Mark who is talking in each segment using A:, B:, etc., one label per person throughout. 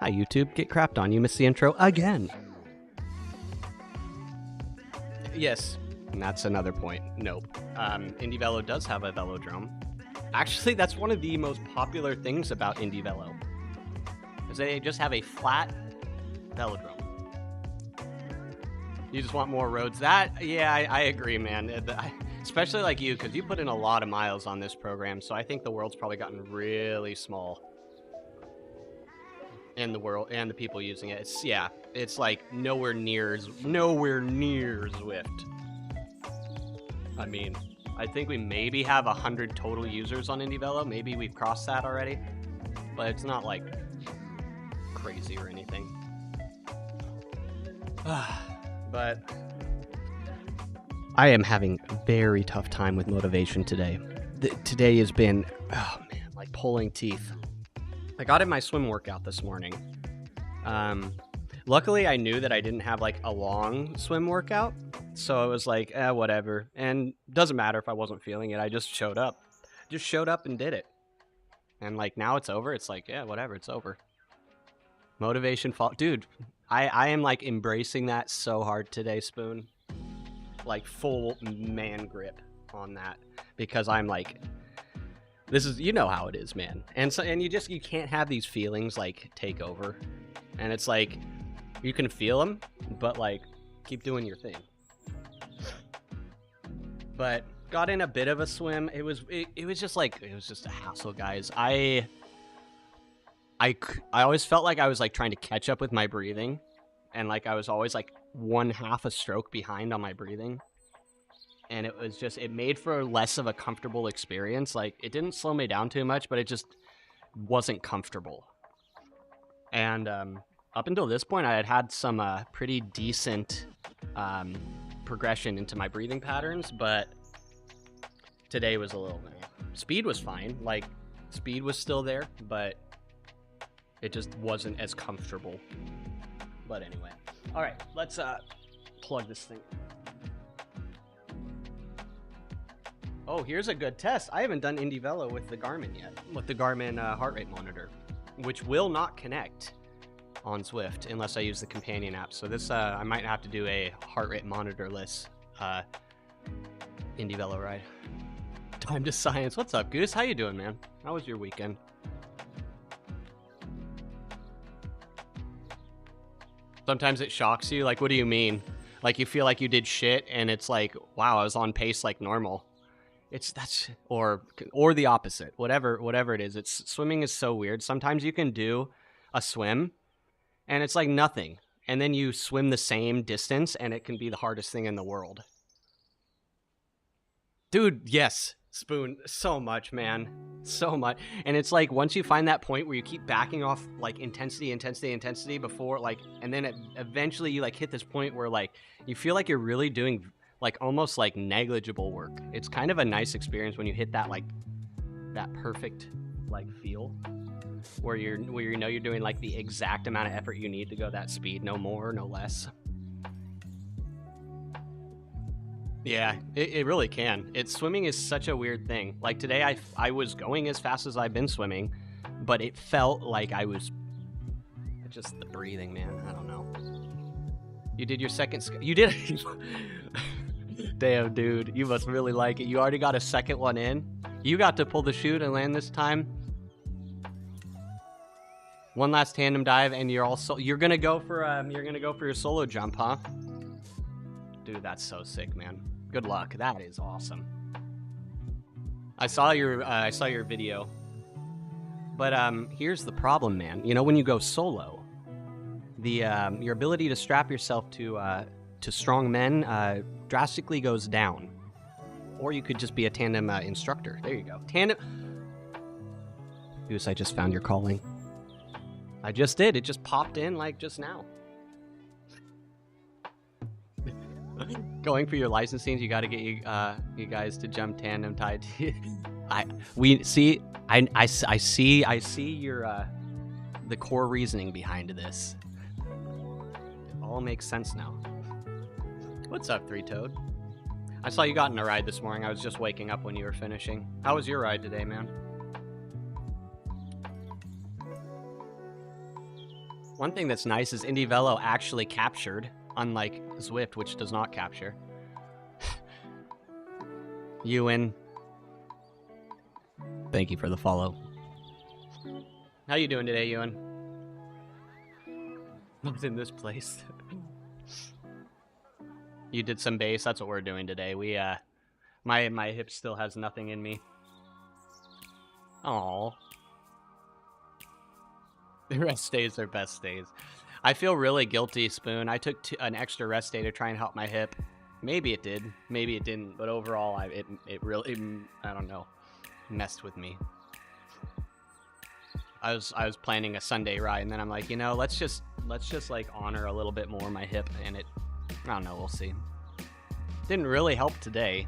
A: Hi, YouTube. Get crapped on. You missed the intro again. Yes, and that's another point. Nope. Indie Velo does have a velodrome. Actually, that's one of the most popular things about Indie Velo, is they just have a flat velodrome. You just want more roads. Yeah, I agree, man. Especially like you, because you put in a lot of miles on this program, so I think the world's probably gotten really small. And the world and the people using it. It's like nowhere near Zwift. I mean, I think we maybe have 100 total users on Indie Velo. Maybe we've crossed that already, but it's not like crazy or anything. But I am having a very tough time with motivation today. Today has been, oh man, like pulling teeth. I got in my swim workout this morning. Luckily, I knew that I didn't have like a long swim workout, so I was like, whatever. And doesn't matter if I wasn't feeling it. I just showed up and did it. And like now it's over. It's like, yeah, whatever. It's over. Motivation fall, dude. I am like embracing that so hard today, Spoon. Like full man grip on that, because I'm like, this is, you know how it is, man. And you can't have these feelings like take over. And it's like, you can feel them, but like keep doing your thing. But got in a bit of a swim. It was just a hassle, guys. I always felt like I was like trying to catch up with my breathing, and like I was always like one half a stroke behind on my breathing. And it made for less of a comfortable experience. Like, it didn't slow me down too much, but it just wasn't comfortable. And up until this point, I had some pretty decent progression into my breathing patterns, but today was a little bit. Speed was fine. Like, speed was still there, but it just wasn't as comfortable. But anyway. All right, let's plug this thing. Oh, here's a good test. I haven't done Indie Velo with the Garmin yet, with the Garmin heart rate monitor, which will not connect on Zwift unless I use the companion app. So this, I might have to do a heart rate monitorless Indie Velo ride. Time to science. What's up, Goose? How you doing, man? How was your weekend? Sometimes it shocks you. Like, what do you mean? Like, you feel like you did shit, and it's like, wow, I was on pace like normal. Or the opposite. Whatever it is. Swimming is so weird. Sometimes you can do a swim, and it's like nothing, and then you swim the same distance, and it can be the hardest thing in the world. Dude, yes. Spoon, so much, man. So much. And it's like, once you find that point where you keep backing off like intensity before, like, and then eventually you like hit this point where like you feel like you're really doing like almost like negligible work. It's kind of a nice experience when you hit that like that perfect like feel where you know you're doing like the exact amount of effort you need to go that speed, no more, no less. Yeah, it really can. Swimming is such a weird thing. Like today, I was going as fast as I've been swimming, but it felt like I was just the breathing, man. I don't know. You did your second. You did. Damn, dude, you must really like it. You already got a second one in. You got to pull the chute and land this time. One last tandem dive, and you're gonna go for your solo jump, huh? Dude, that's so sick, man. Good luck. That is awesome. I saw your video. But here's the problem, man. You know, when you go solo, your ability to strap yourself to strong men drastically goes down. Or you could just be a tandem instructor. There you go. Tandem. Goose, I just found your calling. I just did. It just popped in like just now. Going for your licensing, you got to get you guys to jump tandem tied. I see your the core reasoning behind this. It all makes sense now. What's up, Three Toad? I saw you got in a ride this morning. I was just waking up when you were finishing. How was your ride today, man? One thing that's nice is Indie Velo actually captured, unlike Zwift, which does not capture. Ewan, thank you for the follow. How you doing today, Ewan? Not in this place. You did some bass. That's what we're doing today. We my hip still has nothing in me. Aww. The rest days are best days. I feel really guilty, Spoon. I took an extra rest day to try and help my hip. Maybe it did, maybe it didn't. But overall, it really, I don't know, messed with me. I was planning a Sunday ride, and then I'm like, you know, let's just like honor a little bit more my hip, and it, I don't know, we'll see. Didn't really help today.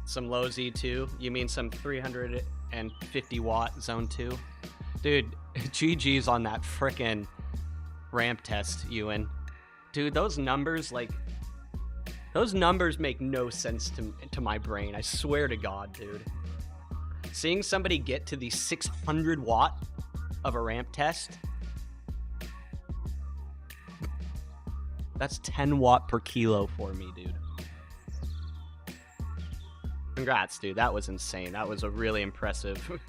A: Some low Z2? You mean some 350 watt zone 2? Dude, GG's on that frickin' ramp test, Ewan. Dude, those numbers, like, those numbers make no sense to my brain. I swear to God, dude. Seeing somebody get to the 600 watt of a ramp test, that's 10 watt per kilo for me, dude. Congrats, dude. That was insane. That was a really impressive,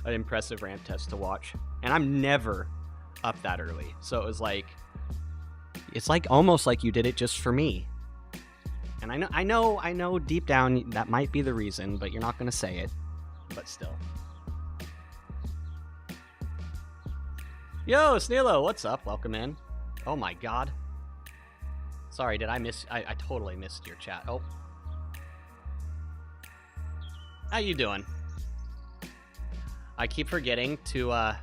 A: an impressive ramp test to watch. And I'm never up that early. So it was like, it's like almost like you did it just for me. And I know deep down that might be the reason, but you're not going to say it. But still. Yo, Sneelo, what's up? Welcome in. Oh my God. Sorry, did I miss? I totally missed your chat. Oh. How you doing? I keep forgetting to, I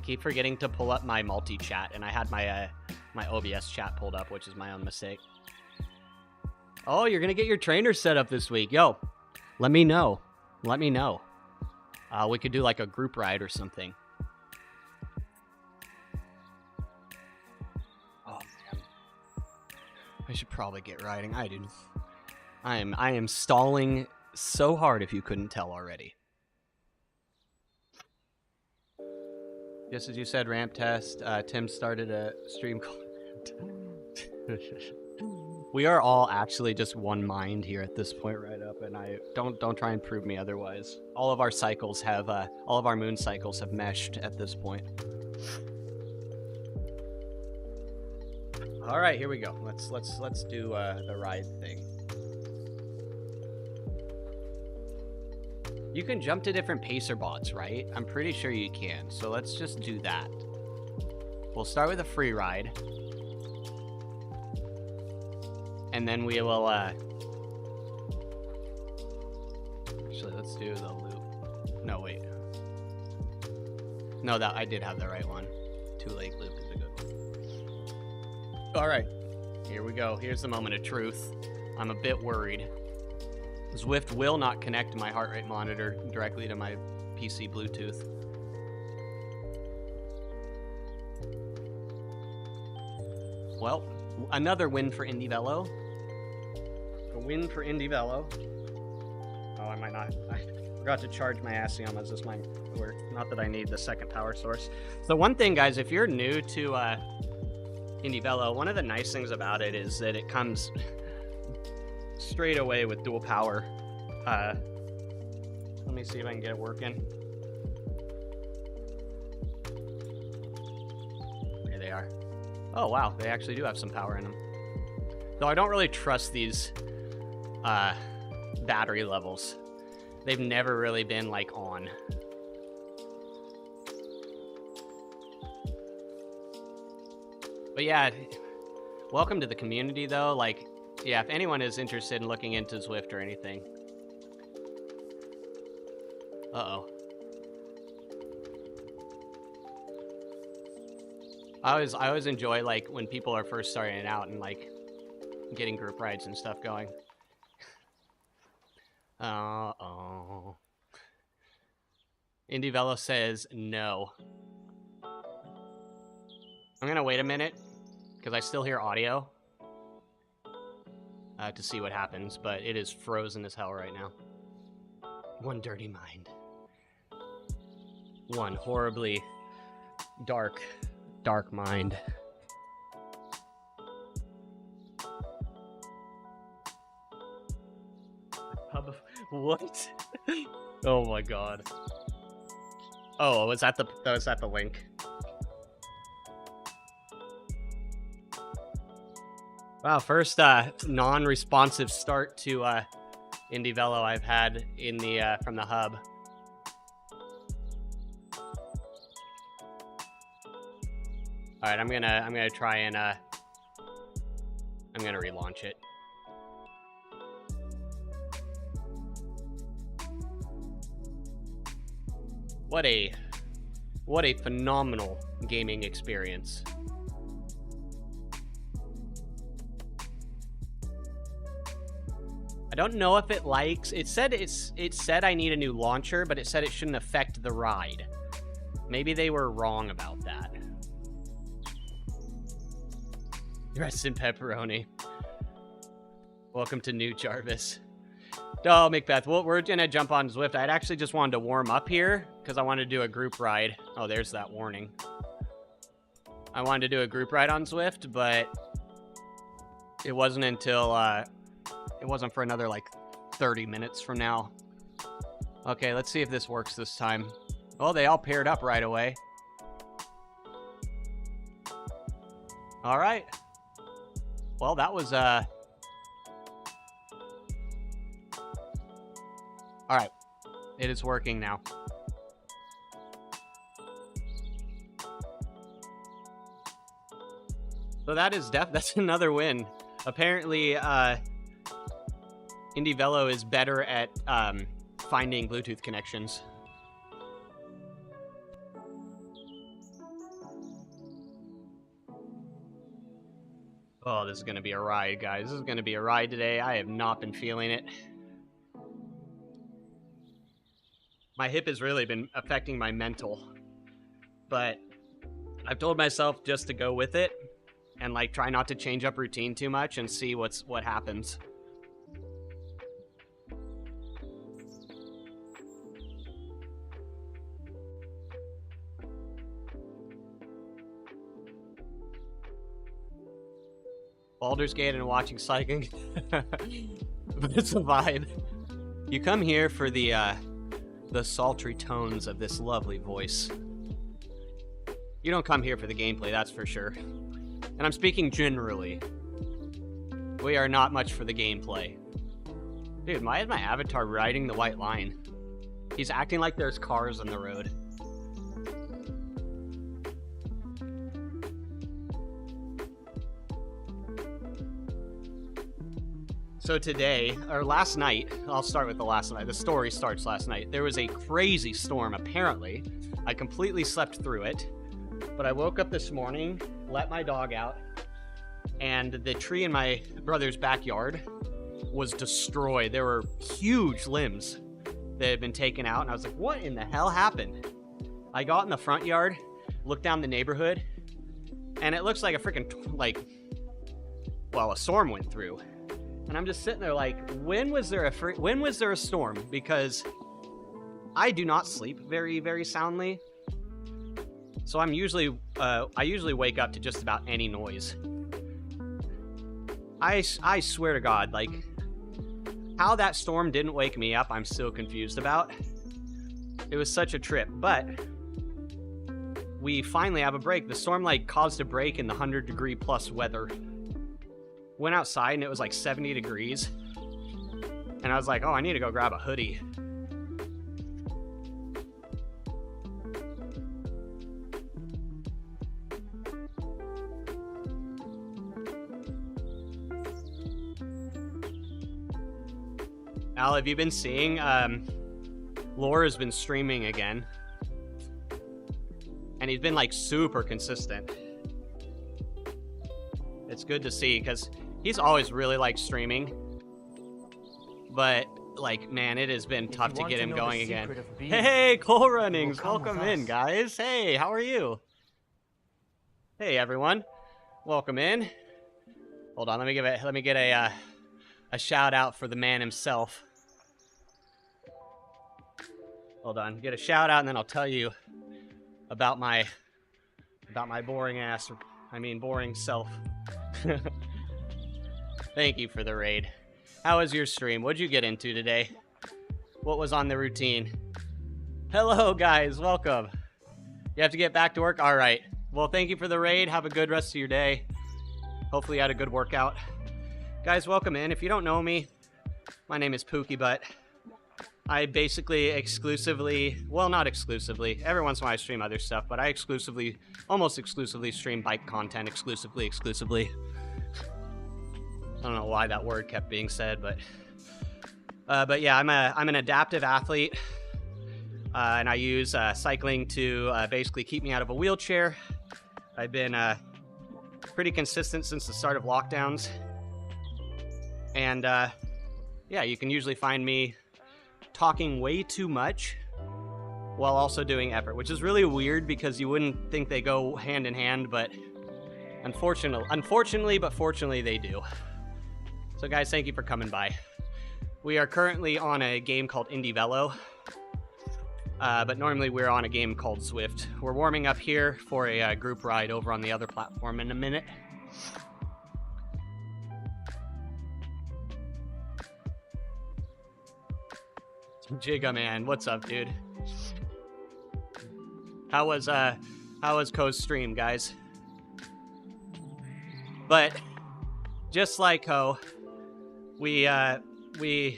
A: keep forgetting to pull up my multi-chat, and I had my, my OBS chat pulled up, which is my own mistake. Oh, you're gonna get your trainer set up this week. Yo, let me know. Let me know. We could do like a group ride or something. Oh, man. I should probably get riding. I do. I am stalling so hard if you couldn't tell already. Just as you said, ramp test. Tim started a stream called We are all actually just one mind here at this point, right up, and I don't try and prove me otherwise. All of our cycles have all of our moon cycles have meshed at this point. All right, here we go. Let's do the ride thing. You can jump to different pacer bots, right? I'm pretty sure you can. So let's just do that. We'll start with a free ride. And then we will, actually, let's do the loop. No, wait. No, that I did have the right one. Two Lake Loop is a good one. All right, here we go. Here's the moment of truth. I'm a bit worried. Zwift will not connect my heart rate monitor directly to my PC Bluetooth. Well, another win for Indie Velo. A win for Indie Velo. Oh, I might not. I forgot to charge my Asiomas. This might work. Not that I need the second power source. So one thing, guys, if you're new to Indie Velo, one of the nice things about it is that it comes straight away with dual power. Let me see if I can get it working. Here they are. Oh wow, they actually do have some power in them. Though I don't really trust these battery levels. They've never really been like on. But yeah, welcome to the community though. Like, yeah, if anyone is interested in looking into Zwift or anything. Uh-oh. I always enjoy like when people are first starting out and like getting group rides and stuff going. Uh-oh. Indie Velo says no. I'm gonna wait a minute because I still hear audio to see what happens, but it is frozen as hell right now. One dirty mind. one horribly dark mind. What? Oh my god. Oh, was that the link? Wow, first non-responsive start to Indie Velo I've had in the from the hub. All right, I'm gonna try and I'm gonna relaunch it. What a phenomenal gaming experience. I don't know if it likes. It said I need a new launcher, but it said it shouldn't affect the ride. Maybe they were wrong about that. Rest in pepperoni. Welcome to New Jarvis. Oh, Macbeth, well, we're gonna jump on Zwift. I'd actually just wanted to warm up here because I wanted to do a group ride. Oh, there's that warning. I wanted to do a group ride on Zwift, but it wasn't until it wasn't for another like 30 minutes from now. Okay, let's see if this works this time. Oh, they all paired up right away. All right. Well, that was all right, it is working now. So that's another win. Apparently, Indie Velo is better at finding Bluetooth connections. Oh, this is gonna be a ride, guys. This is gonna be a ride today. I have not been feeling it. My hip has really been affecting my mental, but I've told myself just to go with it and like try not to change up routine too much and see what happens. Baldur's Gate and watching cycling, but it's a vibe. You come here for the sultry tones of this lovely voice. You don't come here for the gameplay, that's for sure. And I'm speaking generally. We are not much for the gameplay. Dude, why is my avatar riding the white line? He's acting like there's cars on the road. So today, or last night, I'll start with the last night. The story starts last night. There was a crazy storm, apparently. I completely slept through it. But I woke up this morning, let my dog out, and the tree in my brother's backyard was destroyed. There were huge limbs that had been taken out, and I was like, what in the hell happened? I got in the front yard, looked down the neighborhood, and it looks like a freaking, a storm went through. And I'm just sitting there like, when was there a storm? Because I do not sleep very, very soundly. So I usually wake up to just about any noise. I swear to God, like, how that storm didn't wake me up, I'm still confused about. It was such a trip, but we finally have a break. The storm caused a break in the 100-degree plus weather. Went outside and it was like 70 degrees. And I was like, oh, I need to go grab a hoodie. Al, have you been seeing? Laura's been streaming again. And he's been super consistent. It's good to see because he's always really liked streaming. But man, it has been tough to get him going again. Hey, Coal Runnings, welcome in, guys. Hey, how are you? Hey, everyone, welcome in. Hold on, let me get a shout out for the man himself. Hold on, get a shout out, and then I'll tell you about my boring self. Thank you for the raid. How was your stream? What'd you get into today? What was on the routine? Hello, guys. Welcome. You have to get back to work? All right. Well, thank you for the raid. Have a good rest of your day. Hopefully you had a good workout. Guys, welcome in. If you don't know me, my name is Pookie Butt. I basically exclusively, well, not exclusively, every once in a while I stream other stuff, but I almost exclusively stream bike content exclusively. I don't know why that word kept being said, but yeah, I'm an adaptive athlete, and I use cycling to basically keep me out of a wheelchair. I've been pretty consistent since the start of lockdowns, and yeah, you can usually find me talking way too much while also doing effort, which is really weird because you wouldn't think they go hand in hand, but unfortunately, but fortunately they do. So guys, thank you for coming by. We are currently on a game called Indie Velo, but normally we're on a game called Zwift. We're warming up here for a group ride over on the other platform in a minute. Jigga man, what's up, dude? How was Ko's stream, guys? But just like Ko, we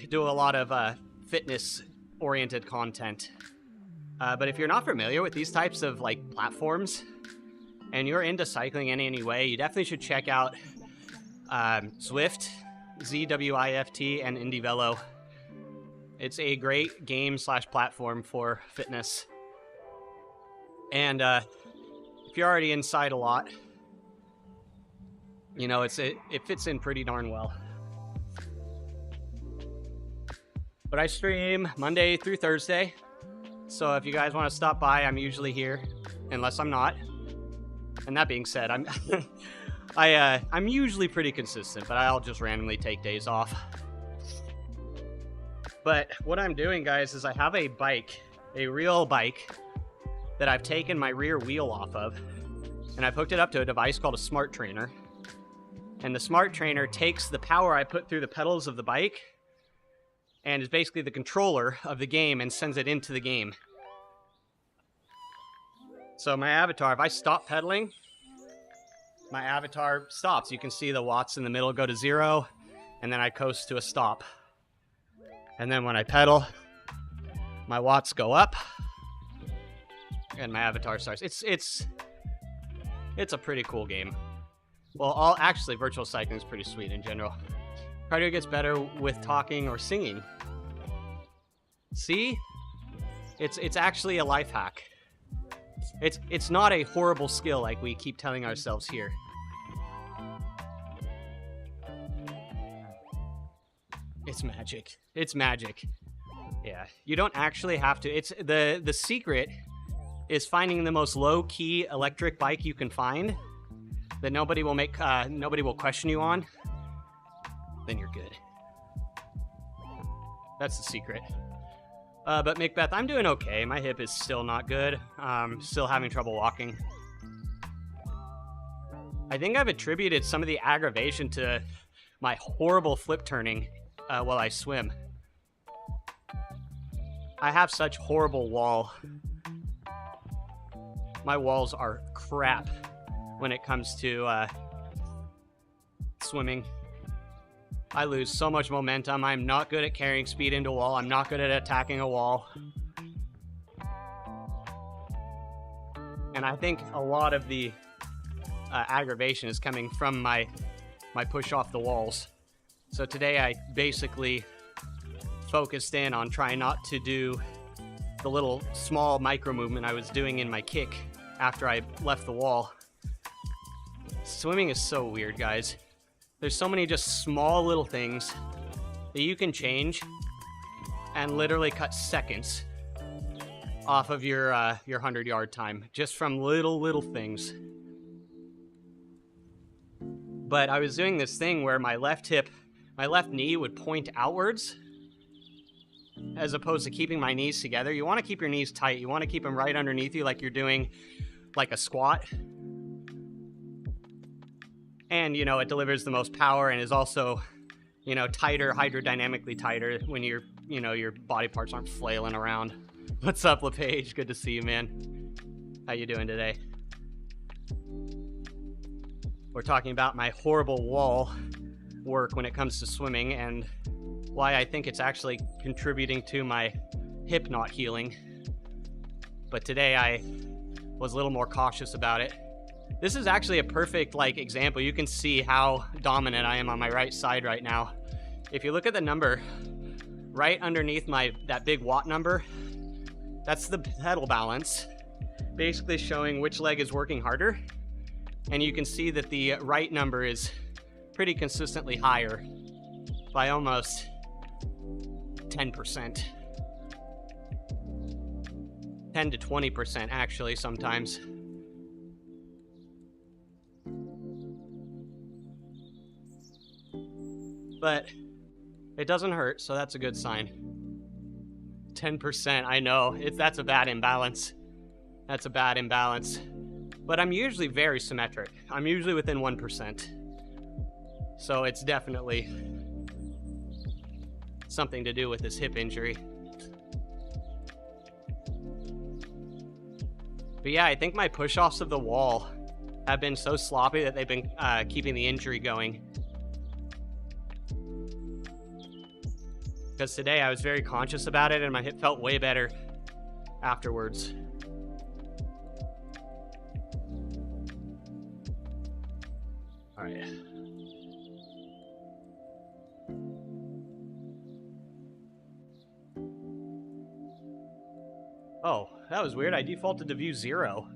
A: do a lot of fitness-oriented content. But if you're not familiar with these types of like platforms, and you're into cycling in any way, you definitely should check out Zwift, ZWIFT, and Indie Velo. It's a great game/platform for fitness. And if you're already inside a lot, you know, it fits in pretty darn well. But I stream Monday through Thursday. So if you guys want to stop by, I'm usually here, unless I'm not. And that being said, I'm usually pretty consistent, but I'll just randomly take days off. But what I'm doing, guys, is I have a bike, a real bike, that I've taken my rear wheel off of, and I've hooked it up to a device called a smart trainer. And the smart trainer takes the power I put through the pedals of the bike and is basically the controller of the game and sends it into the game. So my avatar, if I stop pedaling, my avatar stops. You can see the watts in the middle go to 0, and then I coast to a stop. And then when I pedal, my watts go up, and my avatar starts. It's a pretty cool game. Well, actually, virtual cycling is pretty sweet in general. Cardio gets better with talking or singing. See? It's actually a life hack. It's not a horrible skill like we keep telling ourselves here. It's magic. It's magic. Yeah, you don't actually have to. It's the secret is finding the most low-key electric bike you can find that nobody will question you on. Then you're good. That's the secret. But Macbeth, I'm doing okay. My hip is still not good. Still having trouble walking. I think I've attributed some of the aggravation to my horrible flip turning while I swim. I have such horrible wall. My walls are crap when it comes to swimming. I lose so much momentum. I'm not good at carrying speed into a wall. I'm not good at attacking a wall. And I think a lot of the aggravation is coming from my push off the walls. So today I basically focused in on trying not to do the little small micro movement I was doing in my kick after I left the wall. Swimming is so weird, guys. There's so many just small little things that you can change and literally cut seconds off of your 100-yard time just from little things. But I was doing this thing where my left knee would point outwards, as opposed to keeping my knees together. You want to keep your knees tight. You want to keep them right underneath you like you're doing like a squat. And, it delivers the most power and is also, tighter, hydrodynamically tighter when your body parts aren't flailing around. What's up, LePage? Good to see you, man. How you doing today? We're talking about my horrible wall work when it comes to swimming and why I think it's actually contributing to my hip not healing. But today I was a little more cautious about it. This is actually a perfect example. You can see how dominant I am on my right side right now. If you look at the number right underneath that big watt number, that's the pedal balance, basically showing which leg is working harder. And you can see that the right number is pretty consistently higher by almost 10%. 10 to 20% actually sometimes. But it doesn't hurt, so that's a good sign. 10%, I know, that's a bad imbalance. That's a bad imbalance. But I'm usually very symmetric. I'm usually within 1%. So it's definitely something to do with this hip injury. But yeah, I think my push-offs of the wall have been so sloppy that they've been keeping the injury going. Because today I was very conscious about it and my hip felt way better afterwards. All right. Oh, that was weird. I defaulted to view 0.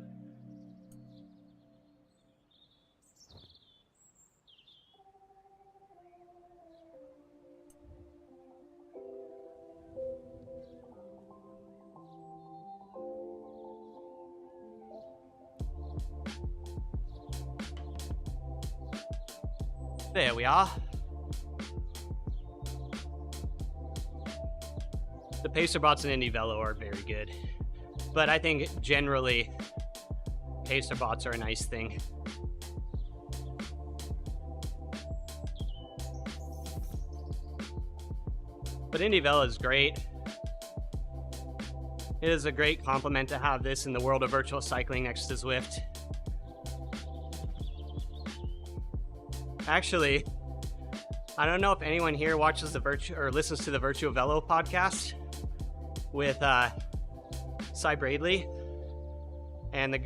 A: There we are. The pacer bots in Indie Velo are very good. But I think generally pacer bots are a nice thing. But Indie Velo is great. It is a great compliment to have this in the world of virtual cycling next to Zwift. Actually, I don't know if anyone here watches or listens to the Virtual Velo podcast with Cy Bradley and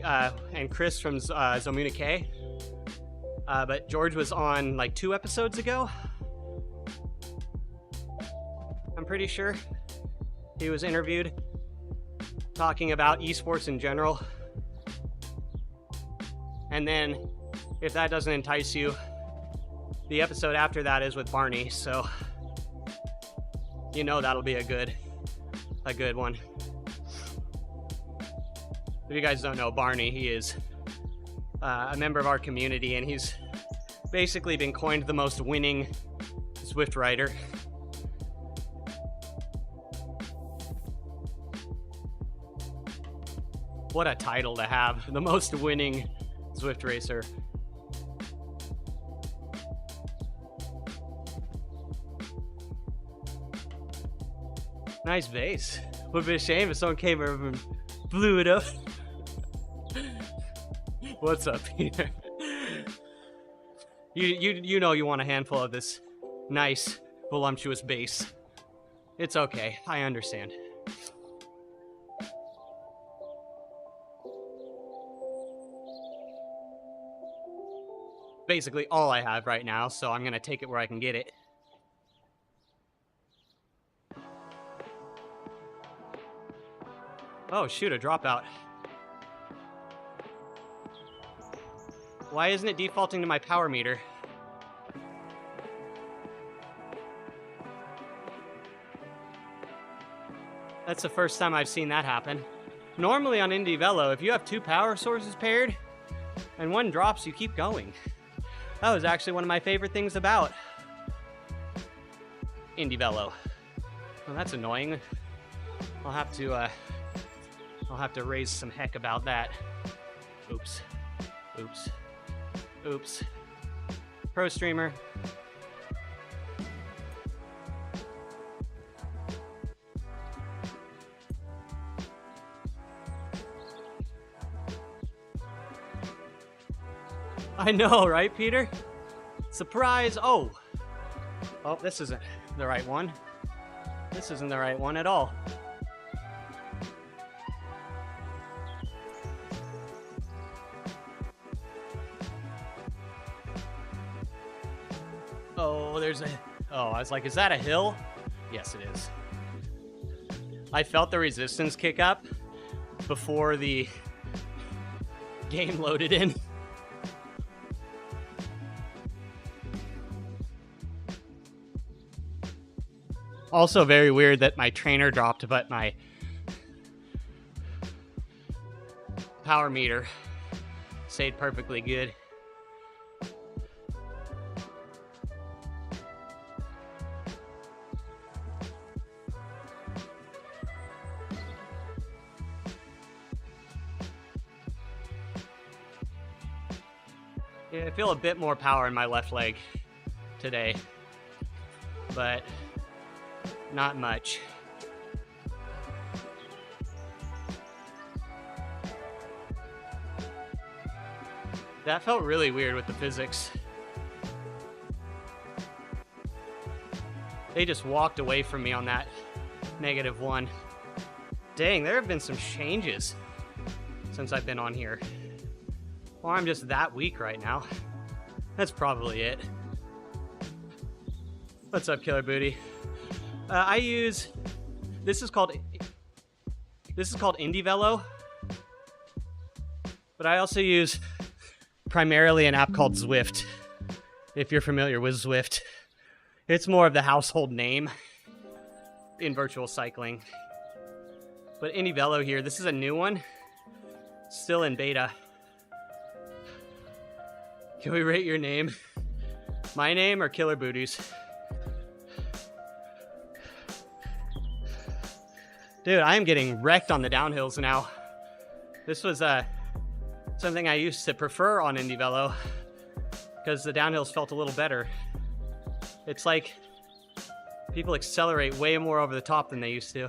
A: Chris from Zomuna K. But George was on 2 episodes ago. I'm pretty sure he was interviewed talking about esports in general. And then, if that doesn't entice you, the episode after that is with Barney, so that'll be a good one. If you guys don't know Barney, he is a member of our community, and he's basically been coined the most winning Zwift rider. What a title to have, the most winning Zwift racer. Nice base. Would be a shame if someone came over and blew it up. What's up, Peter? You know you want a handful of this nice, voluptuous base. It's okay. I understand. Basically all I have right now, so I'm gonna take it where I can get it. Oh shoot, a dropout. Why isn't it defaulting to my power meter? That's the first time I've seen that happen. Normally on Indie Velo, if you have 2 power sources paired and one drops, you keep going. That was actually one of my favorite things about Indie Velo. Well, that's annoying. I'll have to raise some heck about that. Oops. Oops. Oops. Pro streamer. I know, right, Peter? Surprise! Oh, this isn't the right one. This isn't the right one at all. Oh, I was like, is that a hill? Yes, it is. I felt the resistance kick up before the game loaded in. Also very weird that my trainer dropped, but my power meter stayed perfectly good. Yeah, I feel a bit more power in my left leg today, but not much. That felt really weird with the physics. They just walked away from me on that -1. Dang, there have been some changes since I've been on here. Or I'm just that weak right now. That's probably it. What's up, Killer Booty? I use, this is called Indie Velo, but I also use primarily an app called Zwift, if you're familiar with Zwift. It's more of the household name in virtual cycling. But Indie Velo here, this is a new one, still in beta. Can we rate your name? My name or Killer Booty's? Dude, I am getting wrecked on the downhills now. This was something I used to prefer on Indie Velo because the downhills felt a little better. It's like people accelerate way more over the top than they used to.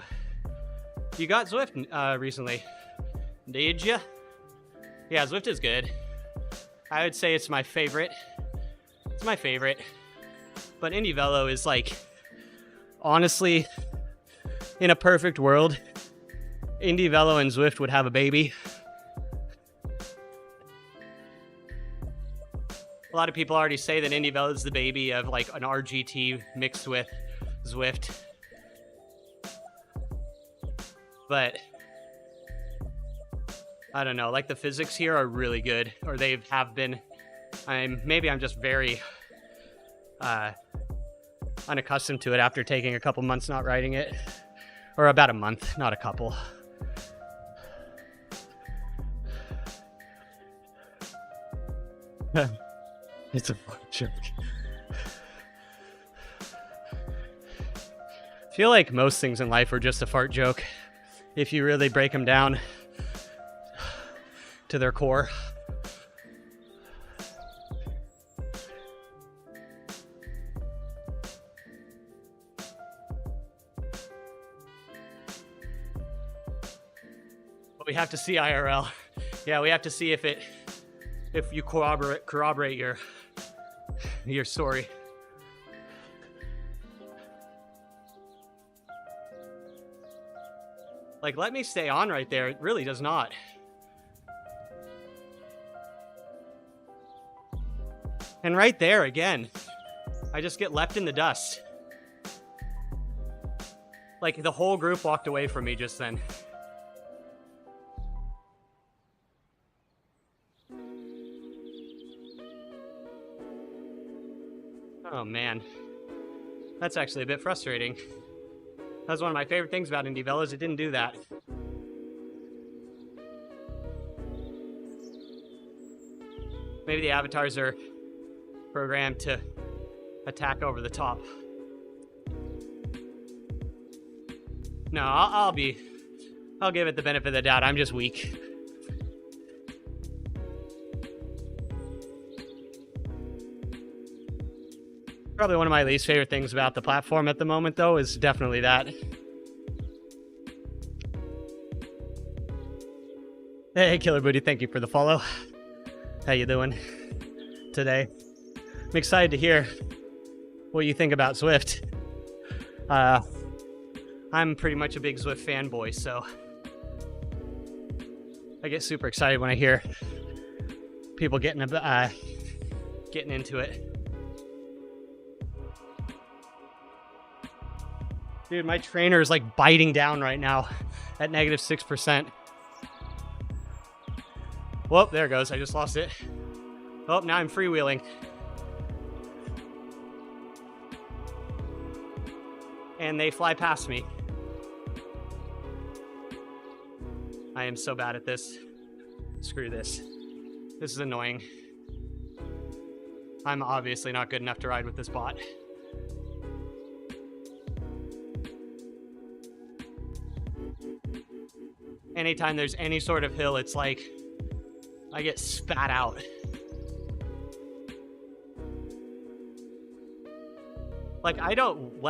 A: You got Zwift recently, did ya? Yeah, Zwift is good. I would say it's my favorite. It's my favorite. But Indie Velo is like, honestly, in a perfect world, Indie Velo and Zwift would have a baby. A lot of people already say that Indie Velo is the baby of like an RGT mixed with Zwift. But I don't know, like the physics here are really good, or they have been. Maybe I'm just very unaccustomed to it after taking a couple months not riding it. Or about a month, not a couple. It's a fun joke. I feel like most things in life are just a fart joke if you really break them down to their core. But we have to see IRL. Yeah, we have to see if you corroborate your story. Like, let me stay on right there. It really does not. And right there again, I just get left in the dust. Like, the whole group walked away from me just then. Oh man, that's actually a bit frustrating. That was one of my favorite things about Indie Velo is it didn't do that. Maybe the avatars are programmed to attack over the top. No, I'll give it the benefit of the doubt. I'm just weak. Probably one of my least favorite things about the platform at the moment, though, is definitely that. Hey, Killer Booty, thank you for the follow. How you doing today? I'm excited to hear what you think about Zwift. I'm pretty much a big Zwift fanboy, so I get super excited when I hear people getting into it. Dude, my trainer is like biting down right now at -6%. Whoop, there it goes. I just lost it. Oh, now I'm freewheeling. And they fly past me. I am so bad at this. Screw this. This is annoying. I'm obviously not good enough to ride with this bot. Anytime there's any sort of hill, it's like I get spat out. Like I don't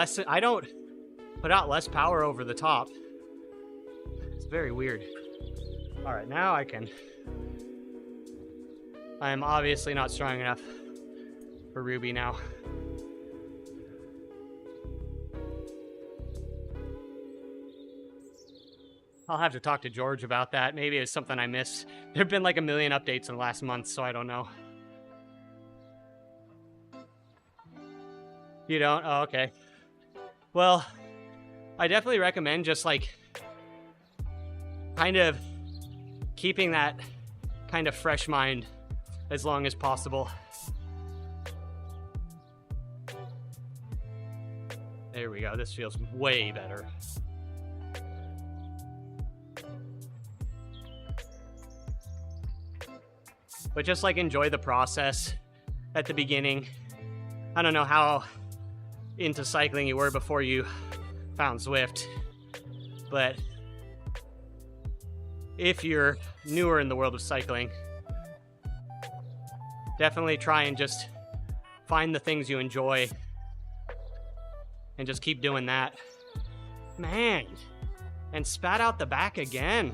A: put out less power over the top. It's very weird. All right, now I am obviously not strong enough for Ruby now. I'll have to talk to George about that. Maybe it's something I missed. There have been like a million updates in the last month, so I don't know. You don't? Oh, okay. Well, I definitely recommend just like kind of keeping that kind of fresh mind as long as possible. There we go. This feels way better. But just like enjoy the process at the beginning. I don't know how into cycling you were before you found Zwift, but if you're newer in the world of cycling, definitely try and just find the things you enjoy and just keep doing that. Man, and spat out the back again.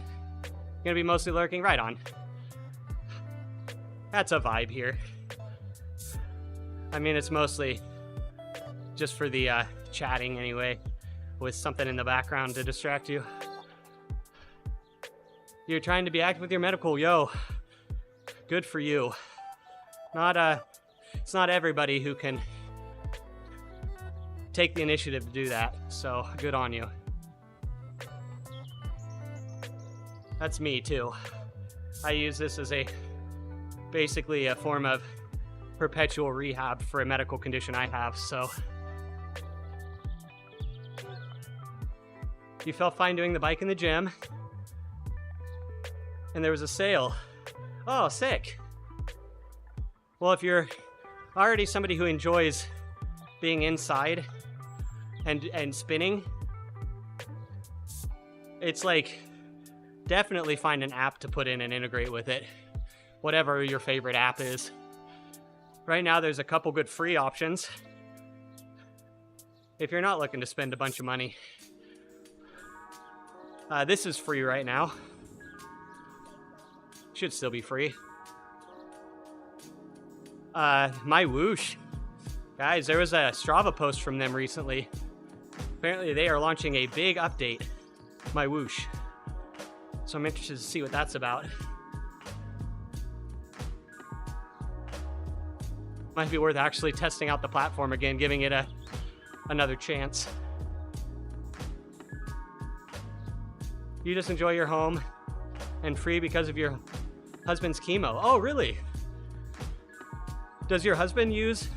A: Gonna be mostly lurking, right on. That's a vibe here. I mean, it's mostly just for the chatting anyway, with something in the background to distract you. You're trying to be active with your medical, yo. Good for you. It's not everybody who can take the initiative to do that, so good on you. That's me too. I use this as basically a form of perpetual rehab for a medical condition I have, so. You felt fine doing the bike in the gym, and there was a sale. Oh, sick. Well, if you're already somebody who enjoys being inside and spinning, it's like definitely find an app to put in and integrate with it. Whatever your favorite app is. Right now, there's a couple good free options. If you're not looking to spend a bunch of money. This is free right now. Should still be free. My Whoosh. Guys, there was a Strava post from them recently. Apparently, they are launching a big update. My Whoosh. So I'm interested to see what that's about. Might be worth actually testing out the platform again, giving it another chance. You just enjoy your home and free because of your husband's chemo. Oh, really? Does your husband use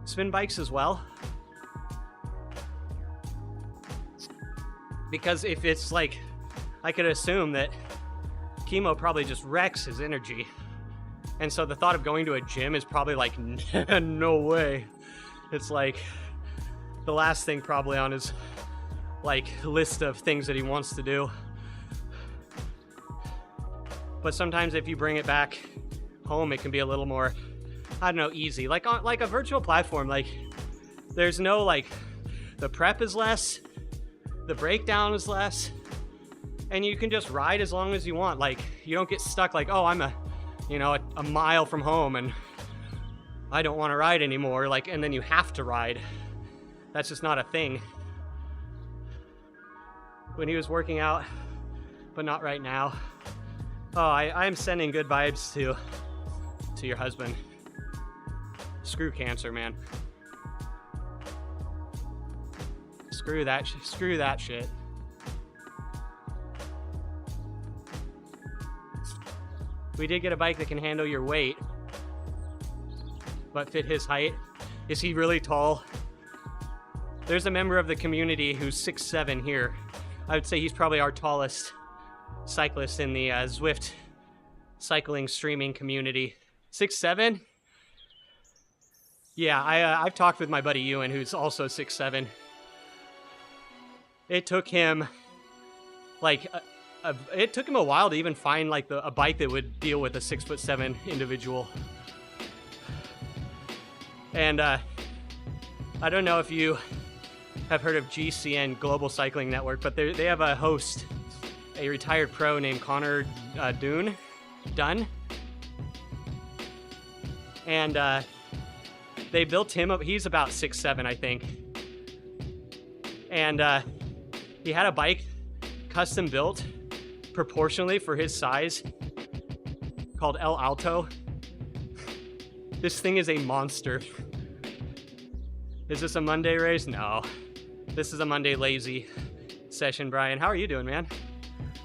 A: spin bikes as well? Because if it's like, I could assume that chemo probably just wrecks his energy. And so the thought of going to a gym is probably like, no way. It's like the last thing probably on his like list of things that he wants to do. But sometimes if you bring it back home, it can be a little more, I don't know, easy. Like on like a virtual platform, like there's no like, the prep is less, the breakdown is less, and you can just ride as long as you want. Like you don't get stuck like, oh, I'm a mile from home and I don't want to ride anymore. Like, and then you have to ride. That's just not a thing. When he was working out, but not right now. Oh, I'm sending good vibes to your husband. Screw cancer, man. Screw that shit. We did get a bike that can handle your weight, but fit his height. Is he really tall? There's a member of the community who's 6'7" here. I would say he's probably our tallest cyclist in the Zwift cycling streaming community. 6'7"? Yeah, I've talked with my buddy Ewan, who's also 6'7". It took him like it took him a while to even find like a bike that would deal with a 6'7" individual. And I don't know if you have heard of GCN, Global Cycling Network, but they have a host, a retired pro named Connor Dunn. And they built him up. He's about 6'7", I think. And he had a bike custom built proportionally for his size called El Alto. This thing is a monster. Is this a Monday race? No. This is a Monday lazy session, Brian. How are you doing, man?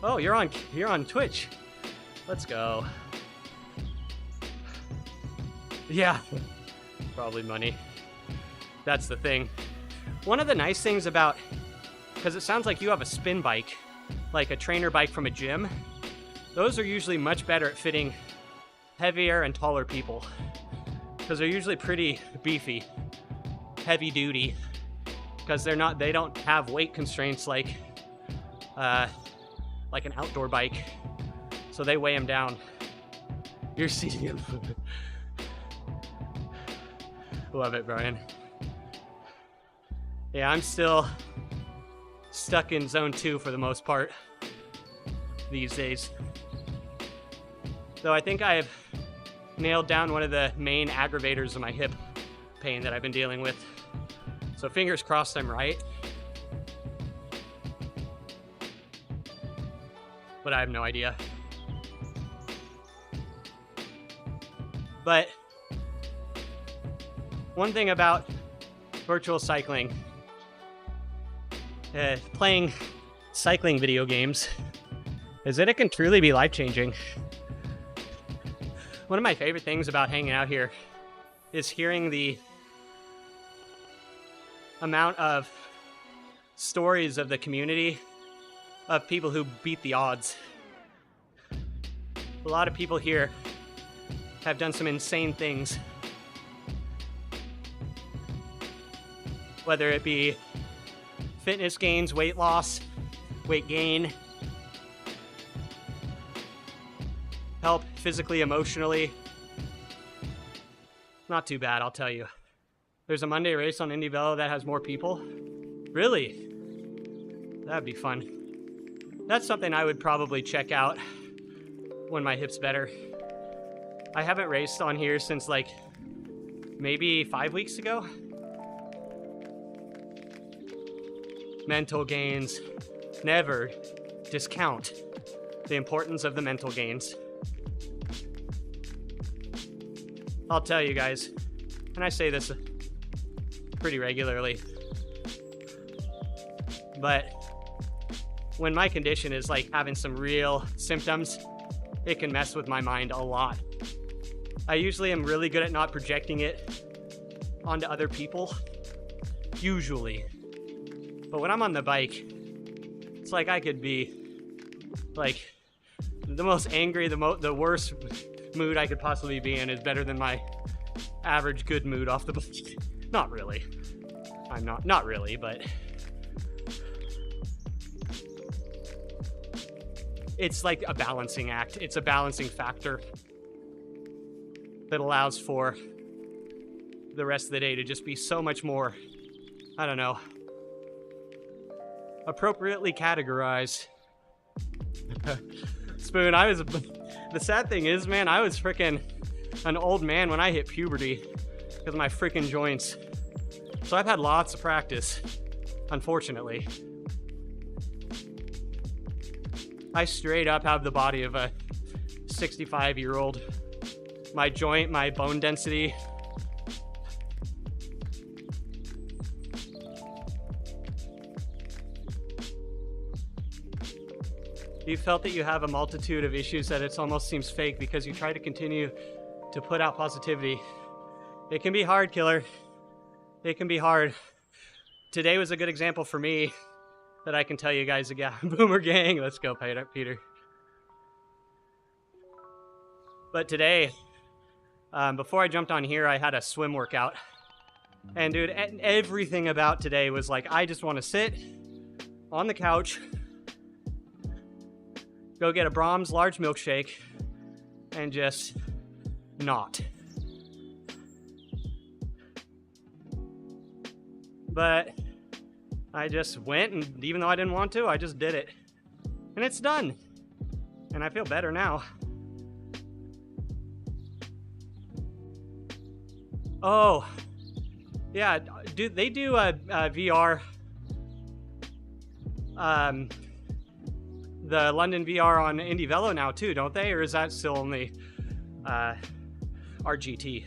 A: Oh, you're on Twitch. Let's go. Yeah, probably money. That's the thing. One of the nice things about, because it sounds like you have a spin bike, like a trainer bike from a gym, those are usually much better at fitting heavier and taller people, because they're usually pretty beefy, heavy duty, because they don't have weight constraints like an outdoor bike, so they weigh them down. You're seeing him. Love it, Brian. Yeah, I'm still stuck in zone 2 for the most part these days. Though I think I have nailed down one of the main aggravators of my hip pain that I've been dealing with. So fingers crossed I'm right. But I have no idea. But one thing about virtual cycling, playing cycling video games, is that it can truly be life-changing. One of my favorite things about hanging out here is hearing the amount of stories of the community of people who beat the odds. A lot of people here have done some insane things. Whether it be fitness gains, weight loss, weight gain, help physically, emotionally. Not too bad, I'll tell you. There's a Monday race on Indy Velo that has more people. Really? That'd be fun. That's something I would probably check out when my hip's better. I haven't raced on here since like maybe 5 weeks ago. Mental gains. Never discount the importance of the mental gains. I'll tell you guys, and I say this pretty regularly, but when my condition is like having some real symptoms, it can mess with my mind a lot. I usually am really good at not projecting it onto other people, usually. But when I'm on the bike, it's like I could be like the most angry, the worst mood I could possibly be in is better than my average good mood off the bike. Not really. I'm not really, but it's like a balancing act. It's a balancing factor that allows for the rest of the day to just be so much more, I don't know, appropriately categorized. Spoon, the sad thing is, man, I was freaking an old man when I hit puberty because of my freaking joints. So I've had lots of practice, unfortunately. I straight up have the body of a 65-year-old. My joint, my bone density. You felt that you have a multitude of issues that it almost seems fake because you try to continue to put out positivity. It can be hard, killer. It can be hard. Today was a good example for me that I can tell you guys again. Boomer gang, let's go, Peter. But today, before I jumped on here, I had a swim workout. And dude, everything about today was like, I just want to sit on the couch, go get a Brahms large milkshake, and just not. But I just went, and even though I didn't want to, I just did it. And it's done. And I feel better now. Oh, yeah, they do a VR, the London VR on Indie Velo now too, don't they? Or is that still only RGT?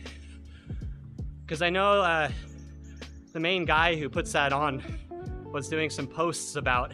A: Because I know the main guy who puts that on was doing some posts about